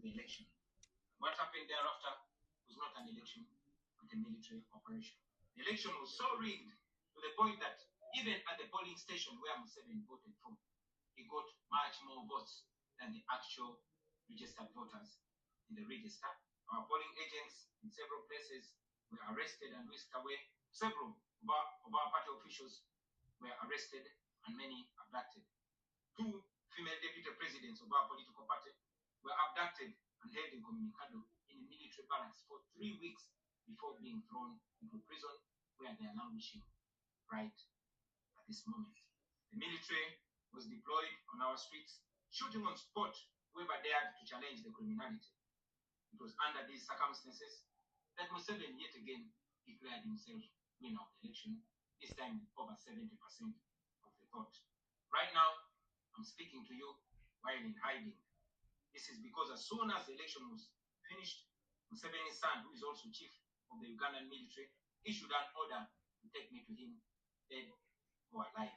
the election. What happened thereafter was not an election, but a military operation. The election was so rigged to the point that even at the polling station where Museveni voted from, he got much more votes than the actual registered voters in the register. Our polling agents in several places were arrested and whisked away. Several of our party officials were arrested and many abducted. 2 female deputy presidents of our political party were abducted and held in Communicado in a military barracks for 3 weeks before being thrown into prison, where they are languishing right at this moment. The military was deployed on our streets, shooting on spot whoever dared to challenge the criminality. It was under these circumstances that Museveni yet again declared himself winner of the election, this time with over 70% of the vote. Right now, I'm speaking to you while in hiding. This is because as soon as the election was finished, Museveni's son, who is also chief of the Ugandan military, issued an order to take me to him, dead or alive.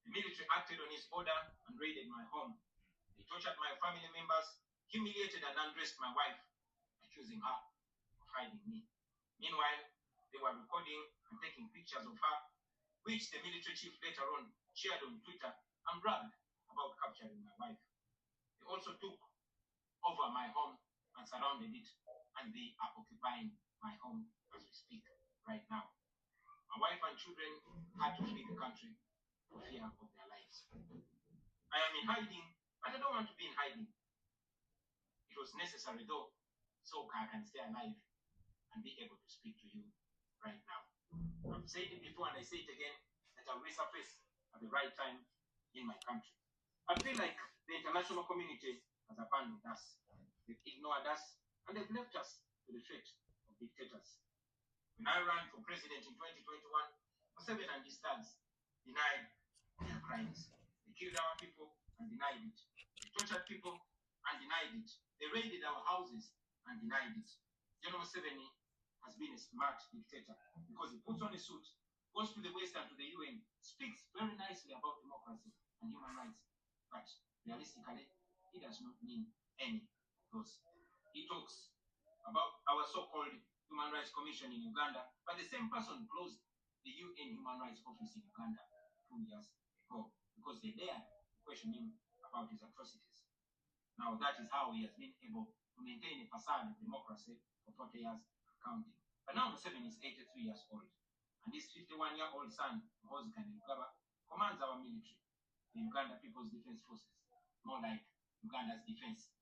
The military acted on his order and raided my home. They tortured my family members, humiliated and undressed my wife, accusing her of hiding me. Meanwhile, they were recording and taking pictures of her, which the military chief later on shared on Twitter and bragged about capturing my wife. They also took over my home and surrounded it, and they are occupying my home as we speak right now. My wife and children had to flee the country for fear of their lives. I am in hiding, but I don't want to be in hiding. It was necessary though, so I can stay alive and be able to speak to you right now. I've said it before and I say it again, that I'll resurface at the right time in my country. I feel like the international community has abandoned us. They've ignored us and they've left us to the fate of dictators. When I ran for president in 2021, Museveni and his thugs denied their crimes. They killed our people and denied it. They tortured people and denied it. They raided our houses and denied it. General Museveni has been a smart dictator because he puts on a suit, goes to the West and to the UN, speaks very nicely about democracy and human rights, but realistically, he does not mean any of those. He talks about our so-called Human Rights Commission in Uganda, but the same person closed the UN Human Rights Office in Uganda 2 years ago because they dared to question him about his atrocities. Now that is how he has been able to maintain a facade of democracy for 40 years and counting. But now Museveni is 83 years old, and his 51-year-old son, Muhoozi Kainerugaba, commands our military, the Uganda People's Defense Forces, more like Uganda's defense